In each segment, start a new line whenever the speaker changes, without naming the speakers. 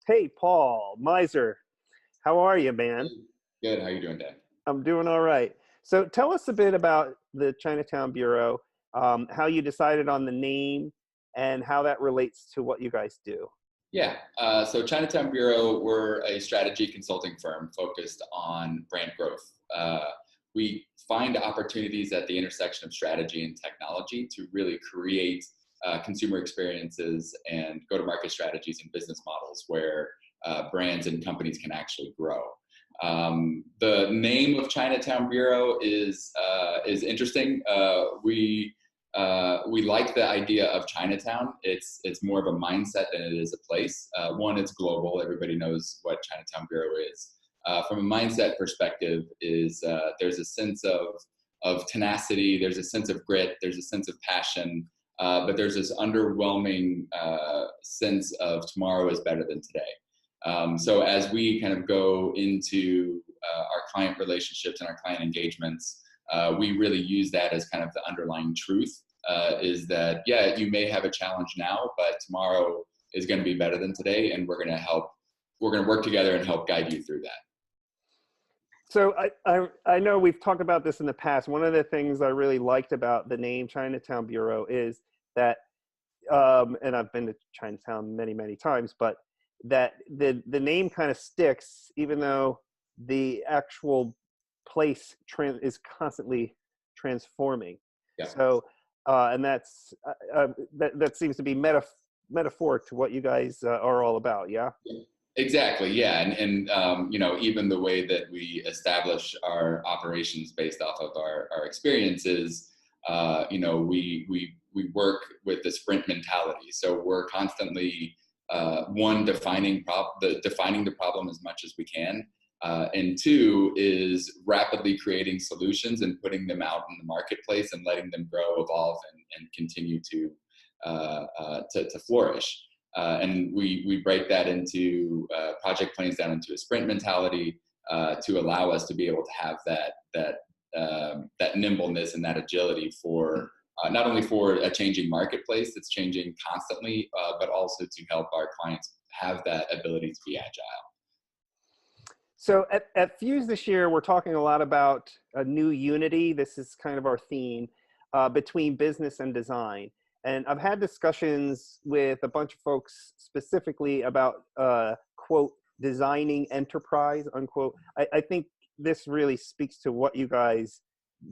Hey, Paul Miser, how are you, man?
Good. How you doing, Dan?
I'm doing all right. So tell us a bit about the Chinatown Bureau, how you decided on the name, and how that relates to what you guys do.
Yeah. So Chinatown Bureau, we're a strategy consulting firm focused on brand growth. We find opportunities at the intersection of strategy and technology to really create consumer experiences and go-to-market strategies and business models where brands and companies can actually grow. The name of Chinatown Bureau is interesting. We like the idea of Chinatown. It's more of a mindset than it is a place. One, it's global. Everybody knows what Chinatown Bureau is. From a mindset perspective, there's a sense of tenacity. There's a sense of grit. There's a sense of passion. But there's this underwhelming sense of tomorrow is better than today. So as we kind of go into our client relationships and our client engagements, we really use that as kind of the underlying truth, is that, yeah, you may have a challenge now, but tomorrow is going to be better than today, and we're going to work together and help guide you through that.
So I know we've talked about this in the past. One of the things I really liked about the name Chinatown Bureau is that, and I've been to Chinatown many, many times, but that the name kind of sticks, even though the actual place is constantly transforming.
Yeah.
So, and that's that seems to be metaphoric to what you guys are all about. Yeah.
Exactly. Yeah. And even the way that we establish our operations based off of our experiences, we work with the sprint mentality. So we're constantly defining the problem as much as we can. And two is rapidly creating solutions and putting them out in the marketplace and letting them grow, evolve, and continue to flourish. And we break that into project plans down into a sprint mentality to allow us to be able to have that nimbleness and that agility for not only for a changing marketplace that's changing constantly, but also to help our clients have that ability to be agile.
So at Fuse this year, we're talking a lot about a new unity. This is kind of our theme between business and design. And I've had discussions with a bunch of folks specifically about, quote, designing enterprise, unquote. I think this really speaks to what you guys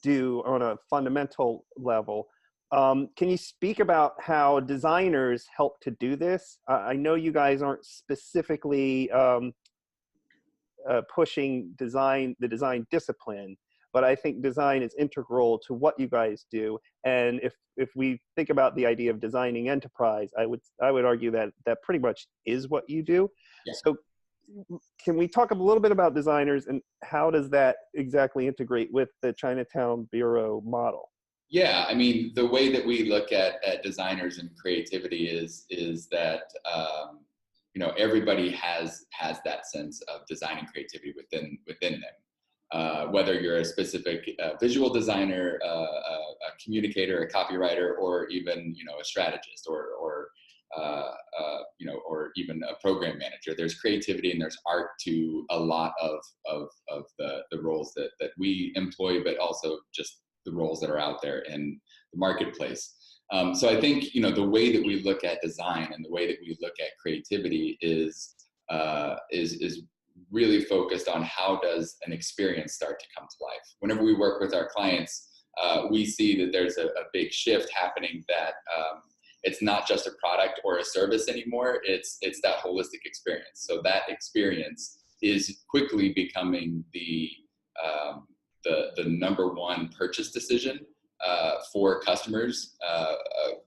do on a fundamental level. Can you speak about how designers help to do this? I know you guys aren't specifically pushing the design discipline, but I think design is integral to what you guys do. And if we think about the idea of designing enterprise, I would argue that pretty much is what you do.
Yeah.
So can we talk a little bit about designers and how does that exactly integrate with the Chinatown Bureau model?
Yeah, I mean, the way that we look at designers and creativity is that everybody has that sense of design and creativity within them. Whether you're a specific visual designer, a communicator, a copywriter, or even a strategist, or even a program manager, there's creativity and there's art to a lot of the roles that we employ, but also just the roles that are out there in the marketplace. So I think the way that we look at design and the way that we look at creativity is really focused on how does an experience start to come to life. Whenever we work with our clients, we see that there's a big shift happening, that it's not just a product or a service anymore. It's that holistic experience. So that experience is quickly becoming the number one purchase decision for customers,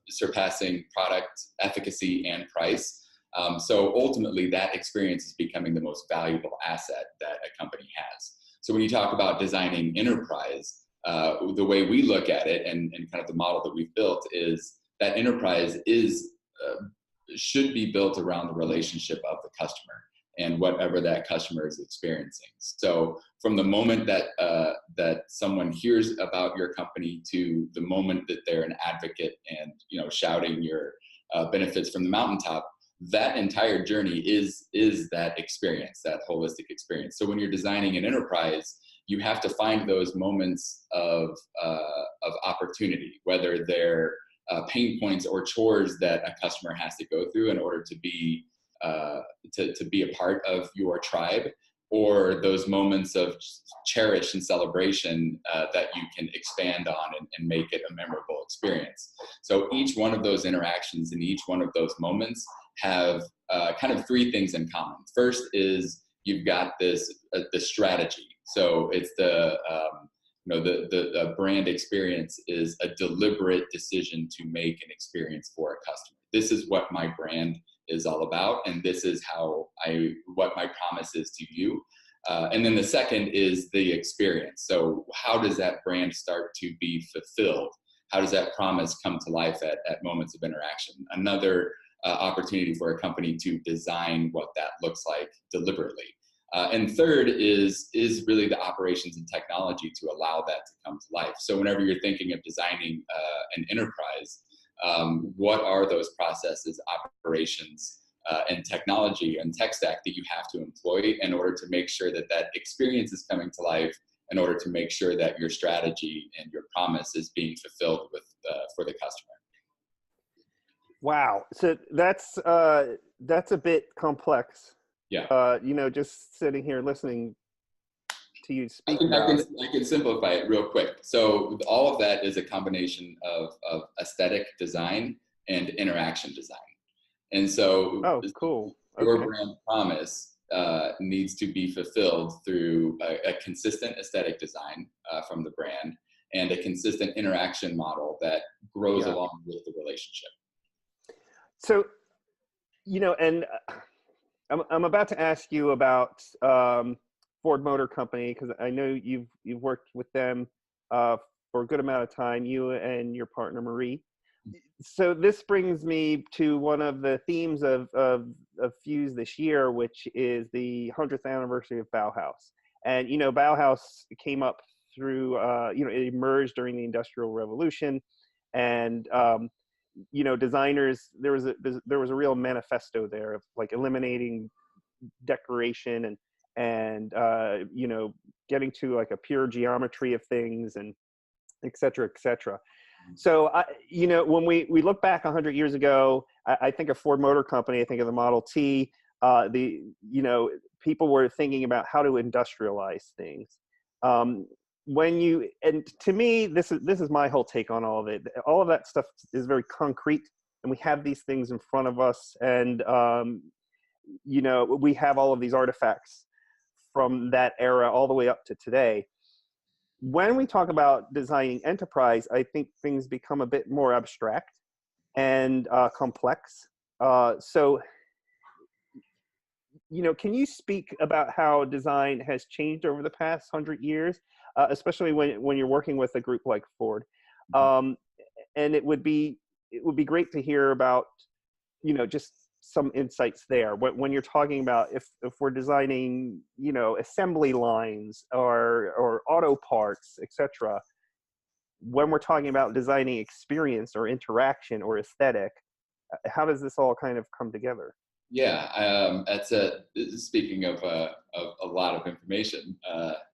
surpassing product efficacy and price. So ultimately, that experience is becoming the most valuable asset that a company has. So when you talk about designing enterprise, the way we look at it and kind of the model that we've built is that enterprise should be built around the relationship of the customer and whatever that customer is experiencing. So from the moment that someone hears about your company to the moment that they're an advocate and shouting your benefits from the mountaintop, that entire journey is that experience, that holistic experience. So when you're designing an enterprise, you have to find those moments of opportunity, whether they're pain points or chores that a customer has to go through in order to be a part of your tribe, or those moments of cherish and celebration that you can expand on and make it a memorable experience. So each one of those interactions and each one of those moments have kind of three things in common. First is you've got the strategy. So it's the brand experience is a deliberate decision to make an experience for a customer. This is what my brand is all about, and this is what my promise is to you. And then the second is the experience. So how does that brand start to be fulfilled? How does that promise come to life at moments of interaction? Another opportunity for a company to design what that looks like deliberately. And third is really the operations and technology to allow that to come to life. So whenever you're thinking of designing an enterprise, what are those processes, operations, and technology and tech stack that you have to employ in order to make sure that that experience is coming to life, in order to make sure that your strategy and your promise is being fulfilled for the customer.
Wow. So that's a bit complex.
Yeah.
Just sitting here listening to you speak
I can simplify it real quick. So all of that is a combination of aesthetic design and interaction design. And so
cool.
Your brand promise needs to be fulfilled through a consistent aesthetic design from the brand and a consistent interaction model that grows along with the relationship.
So, and I'm about to ask you about Ford Motor Company, because I know you've worked with them for a good amount of time, you and your partner Marie. So this brings me to one of the themes of Fuse this year, which is the 100th anniversary of Bauhaus. And Bauhaus came up through it emerged during the Industrial Revolution, and designers, there was a real manifesto there of like eliminating decoration and getting to like a pure geometry of things, and et cetera, et cetera. So when we look back 100 years ago, I think of Ford Motor Company, I think of the Model T. People were thinking about how to industrialize things. And to me, this is my whole take on all of it. All of that stuff is very concrete, and we have these things in front of us, and we have all of these artifacts from that era all the way up to today. When we talk about designing enterprise, I think things become a bit more abstract and complex. So can you speak about how design has changed over the past 100 years, especially when you're working with a group like Ford? And it would be great to hear about, just some insights there. When you're talking about if we're designing, assembly lines or auto parts, etc. When we're talking about designing experience or interaction or aesthetic, how does this all kind of come together?
Yeah, speaking of a lot of information.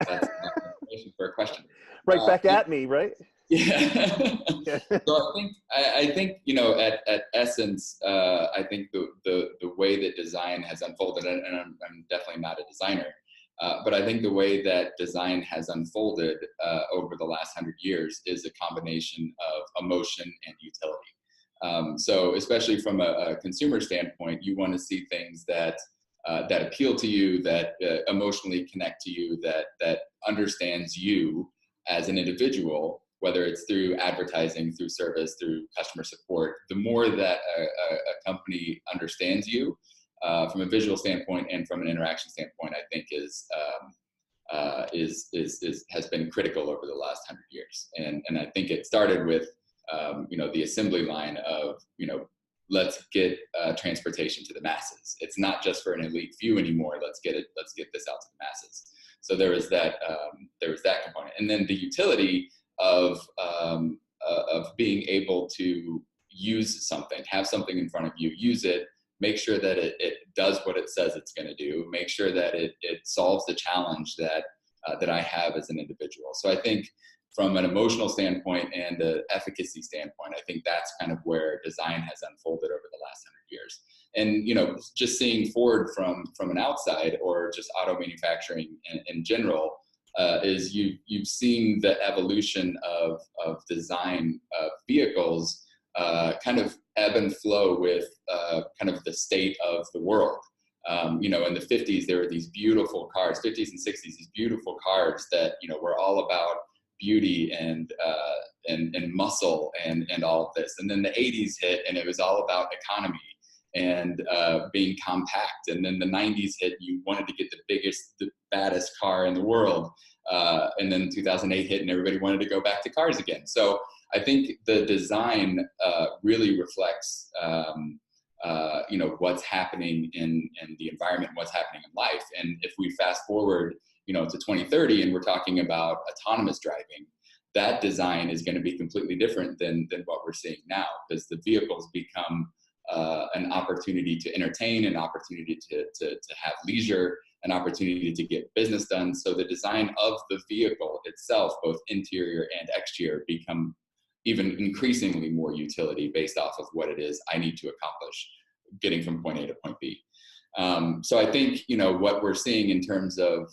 That's information for a question.
Right back at me, right?
Yeah. So I think at essence, I think the way that design has unfolded, and I'm definitely not a designer, but I think the way that design has unfolded over the last 100 years is a combination of emotion and utility. So especially from a consumer standpoint, you want to see things that appeal to you, that emotionally connect to you, that understands you as an individual, whether it's through advertising, through service, through customer support. The more that a company understands you from a visual standpoint and from an interaction standpoint, I think has been critical over the last 100 years. And I think it started with the assembly line of let's get transportation to the masses. It's not just for an elite few anymore. Let's get this out to the masses. So there was that component, and then the utility of being able to use something, have something in front of you, use it, make sure that it does what it says it's going to do, make sure that it solves the challenge that that I have as an individual. So I think from an emotional standpoint and an efficacy standpoint, I think that's kind of where design has unfolded over the last 100 years. And, you know, just seeing Ford from an outside, or just auto manufacturing in general, is you've seen the evolution of design of vehicles kind of ebb and flow with kind of the state of the world. You know, in the 50s, there were these beautiful cars, 50s and 60s, these beautiful cars that, you know, were all about beauty and muscle and all of this. And then the 80s hit, and it was all about economy and being compact. And then the 90s hit, you wanted to get the biggest, the baddest car in the world. And then 2008 hit, and everybody wanted to go back to cars again. So I think the design really reflects you know, what's happening in the environment, what's happening in life. And if we fast forward, you know, to 2030, and we're talking about autonomous driving, that design is going to be completely different than what we're seeing now, because the vehicles become an opportunity to entertain, an opportunity to have leisure, an opportunity to get business done. So the design of the vehicle itself, both interior and exterior, become even increasingly more utility based off of what it is I need to accomplish getting from point A to point B. So I think, you know, what we're seeing in terms of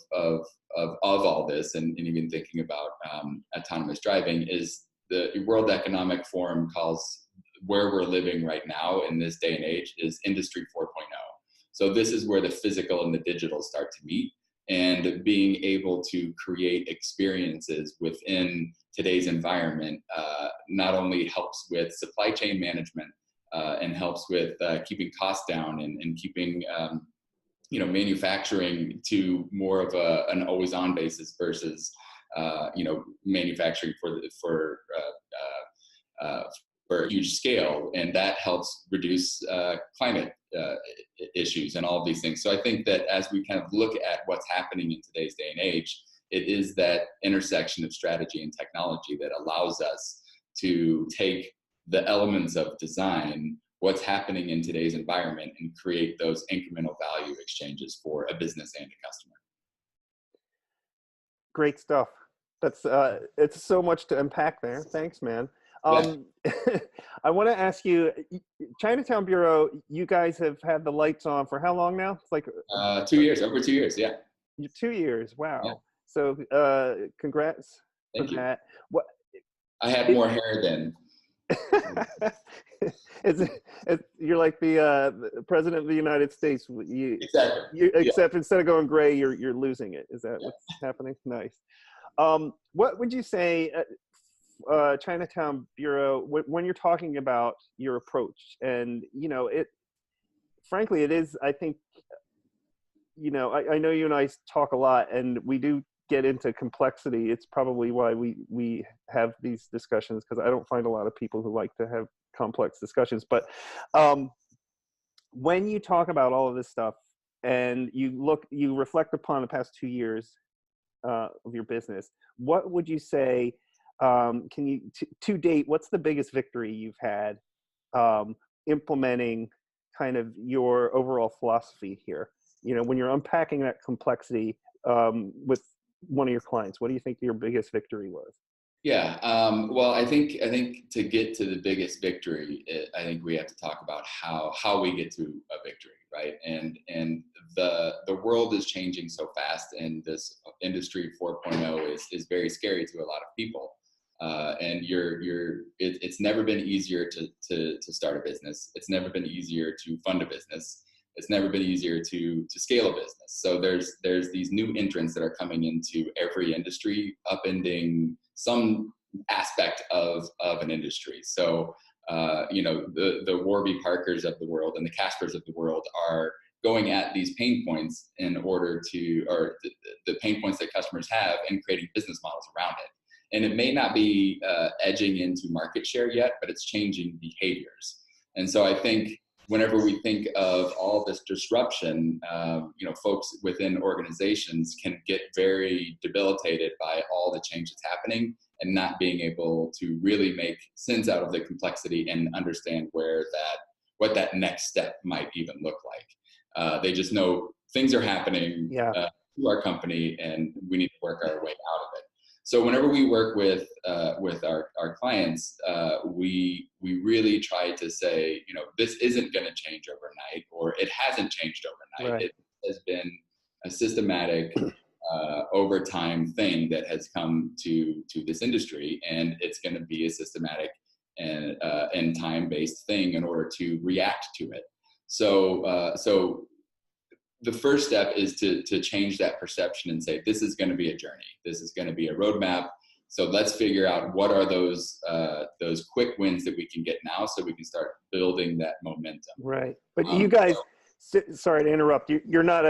all this, and even thinking about autonomous driving, is the World Economic Forum calls where we're living right now in this day and age is Industry 4.0. So this is where the physical and the digital start to meet, and being able to create experiences within today's environment not only helps with supply chain management and helps with keeping costs down and keeping you know, manufacturing to more of an always-on basis versus you know, manufacturing for a huge scale, and that helps reduce climate issues and all of these things. So I think that as we kind of look at what's happening in today's day and age, it is that intersection of strategy and technology that allows us to take the elements of design, what's happening in today's environment, and create those incremental value exchanges for a business and a customer.
Great stuff. That's it's so much to unpack there. Thanks, man.
Yeah.
I want to ask you, Chinatown Bureau, you guys have had the lights on for how long now? It's like
2 years, over 2 years, yeah.
2 years. Wow.
Yeah.
So congrats
Thank
for
you.
that. What?
I had more hair then.
You're like the president of the United States.
Exactly.
Except instead of going gray, you're losing it. Is that what's happening? Nice. What would you say, Chinatown Bureau, when you're talking about your approach? And you know, frankly, it is. I think, you know, I know you and I talk a lot, and we do get into complexity. It's probably why we have these discussions, because I don't find a lot of people who like to have complex discussions. But when you talk about all of this stuff and you reflect upon the past 2 years of your business, what would you say, can you, to date, what's the biggest victory you've had implementing kind of your overall philosophy here? You know, when you're unpacking that complexity with one of your clients, what do you think your biggest victory was?
Yeah, well, I think to get to the biggest victory, I think we have to talk about how we get to a victory, right? And the world is changing so fast, and this industry 4.0 is very scary to a lot of people. And it's never been easier to start a business. It's never been easier to fund a business. It's never been easier to scale a business. So there's these new entrants that are coming into every industry, upending some aspect of an industry. So you know, the Warby Parkers of the world and the Caspers of the world are going at these pain points in order to, or the pain points that customers have, and creating business models around it. And it may not be edging into market share yet, but it's changing behaviors. And so I think whenever we think of all this disruption, you know, folks within organizations can get very debilitated by all the change that's happening, and not being able to really make sense out of the complexity and understand what that next step might even look like. They just know things are happening
Yeah.
To our company, and we need to work our way out of it. So whenever we work with our clients, we really try to say, this isn't going to change overnight, or it hasn't changed overnight.
Right.
It has been a systematic, over time thing that has come to this industry, and it's going to be a systematic and time-based thing in order to react to it. So the first step is to change that perception and say, this is going to be a journey. This is going to be a roadmap. So let's figure out what are those quick wins that we can get now, so we can start building that momentum.
Right. But you guys, sorry to interrupt. You're not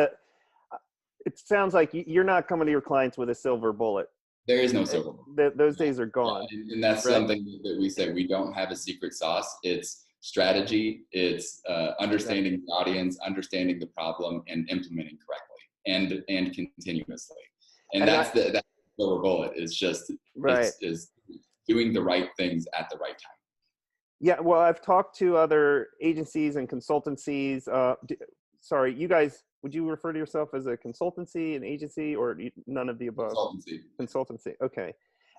it sounds like you're not coming to your clients with a silver bullet.
There is no silver bullet.
Those days are gone.
And that's
right?
something that we say, we don't have a secret sauce. It's strategy, it's understanding the audience, understanding the problem, and implementing correctly and continuously. And that's the silver bullet, is just is doing the right things at the right time.
Yeah, well, I've talked to other agencies and consultancies. Sorry, you guys, would you refer to yourself as a consultancy, an agency, or none of the above? Consultancy. Okay.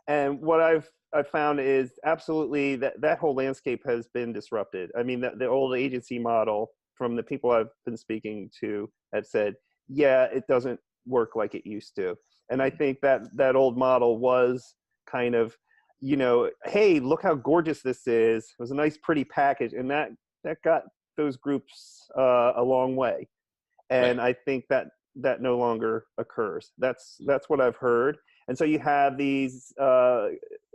And what I've found is absolutely that whole landscape has been disrupted. I mean, the old agency model, from the people I've been speaking to, have said, yeah, it doesn't work like it used to. And I think that old model was kind of, hey, look how gorgeous this is. It was a nice, pretty package. And that got those groups a long way. And right. I think that no longer occurs. That's what I've heard. And so you have these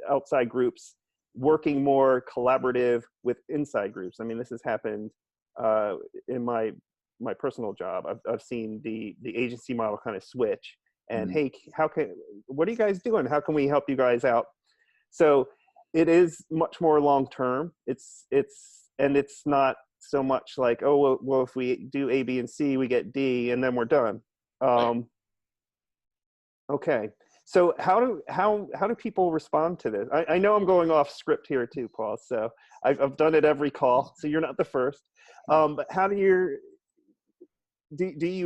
outside groups working more collaborative with inside groups. I mean, this has happened in my personal job. I've seen the agency model kind of switch. And hey, what are you guys doing? How can we help you guys out? So it is much more long term. It's not so much like, oh well, if we do A, B, and C, we get D, and then we're done. Okay. So how do people respond to this? I know I'm going off script here too, Paul. So I've done it every call. So you're not the first. But how do you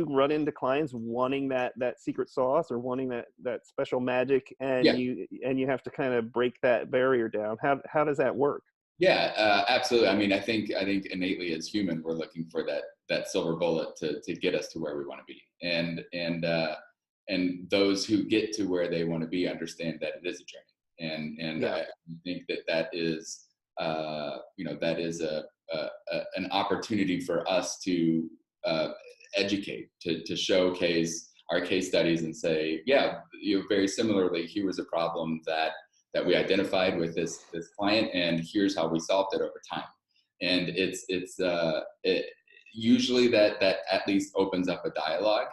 run into clients wanting that secret sauce, or wanting that special magic, and you have to kind of break that barrier down? How does that work?
Yeah, absolutely. I mean, I think innately as human, we're looking for that silver bullet to get us to where we want to be, and those who get to where they want to be understand that it is a journey, and I think that is that is an opportunity for us to educate, to showcase our case studies and say, very similarly, here was a problem that we identified with this client, and here's how we solved it over time. And it usually that at least opens up a dialogue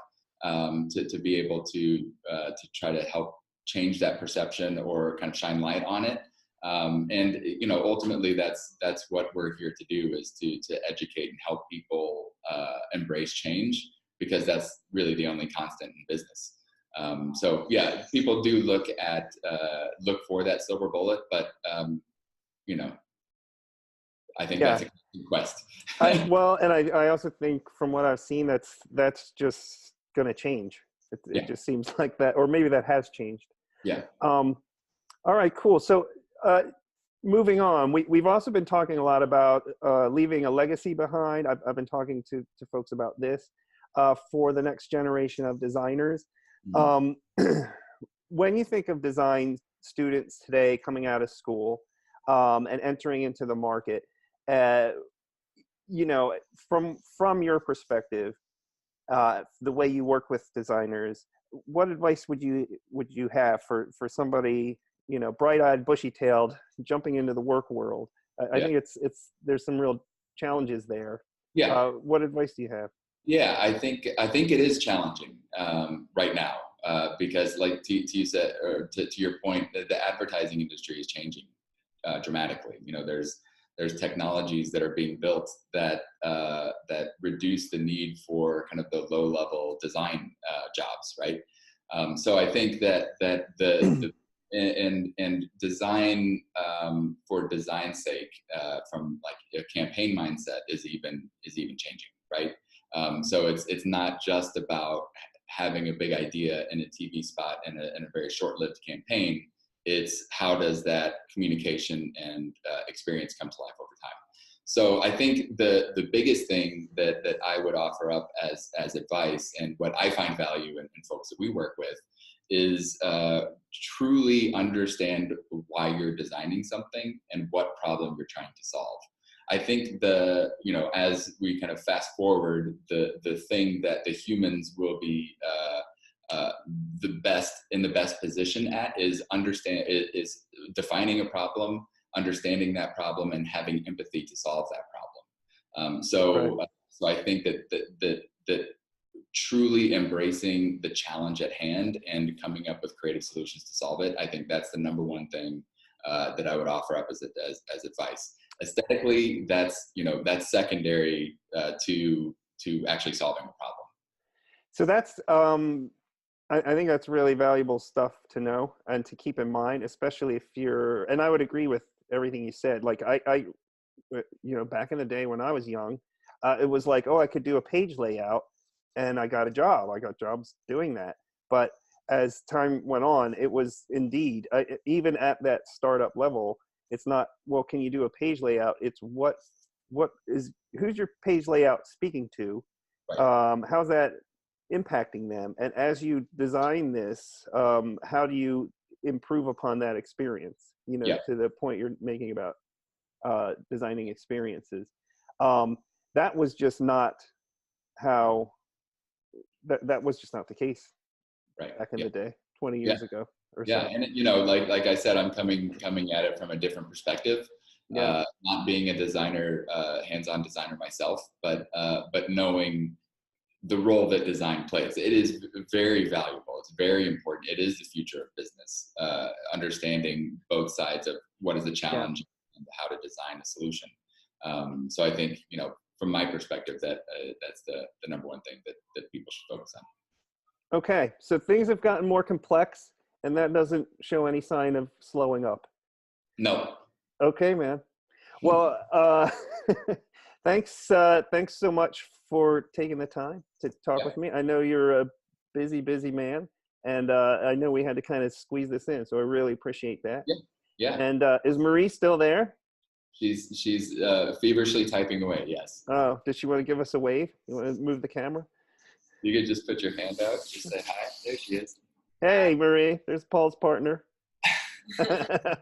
to be able to try to help change that perception or kind of shine light on it. And ultimately that's what we're here to do, is to educate and help people embrace change, because that's really the only constant in business. So yeah, people do look for that silver bullet, but I think that's a quest.
And I also think, from what I've seen, that's just going to change. It just seems like that, or maybe that has changed.
Yeah.
All right, cool. So moving on, we've also been talking a lot about leaving a legacy behind. I've been talking to folks about this for the next generation of designers. When you think of design students today coming out of school and entering into the market, from your perspective, the way you work with designers, what advice would you have for somebody, bright-eyed, bushy-tailed, jumping into the work world? I think there's some real challenges there. Yeah. What advice do you have?
Yeah, I think it is challenging right now because, like you said, or to your point, the advertising industry is changing dramatically. There's technologies that are being built that reduce the need for kind of the low-level design jobs, right? So I think that the and design for design's sake, from like a campaign mindset is even changing, right? So it's not just about having a big idea in a TV spot and a very short-lived campaign. It's how does that communication and experience come to life over time. So I think the biggest thing that I would offer up as advice, and what I find value in folks that we work with, is truly understand why you're designing something and what problem you're trying to solve. I think as we kind of fast forward, the thing that the humans will be the best position at is defining a problem, understanding that problem, and having empathy to solve that problem. So I think that truly embracing the challenge at hand and coming up with creative solutions to solve it, I think that's the number one thing that I would offer up as advice. Aesthetically, that's secondary to actually solving a problem.
So that's I think that's really valuable stuff to know and to keep in mind, especially if you're, and I would agree with everything you said. Like I back in the day when I was young, it was like, oh, I could do a page layout, and I got a job. I got jobs doing that. But as time went on, it was indeed, even at that startup level, it's not, well, can you do a page layout? It's who's your page layout speaking to?
Right.
How's that impacting them? And as you design this, how do you improve upon that experience? To the point you're making about designing experiences. That was just not how. That was just not the case back in the day, 20 years ago or so.
And like I said, I'm coming at it from a different perspective. Not being a designer, hands-on designer myself, but knowing the role that design plays. It is very valuable. It's very important. It is the future of business. Understanding both sides of what is a challenge and how to design a solution. So I think, from my perspective, that's the number one thing that people should focus on.
Okay, so things have gotten more complex, and that doesn't show any sign of slowing up.
No.
Okay, man. Well, thanks so much for taking the time to talk with me. I know you're a busy man, and I know we had to kind of squeeze this in, so I really appreciate that.
Yeah.
And is Marie still there?
She's feverishly typing away. Yes.
Oh, does she want to give us a wave? You want to move the camera?
You could just put your hand out, just say hi. There she is.
Hey, Marie. There's Paul's partner.
Happy Friday.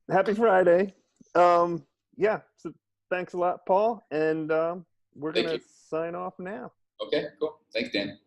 Happy Friday. So thanks a lot, Paul. And we're going to sign off now.
Okay, cool. Thanks, Dan.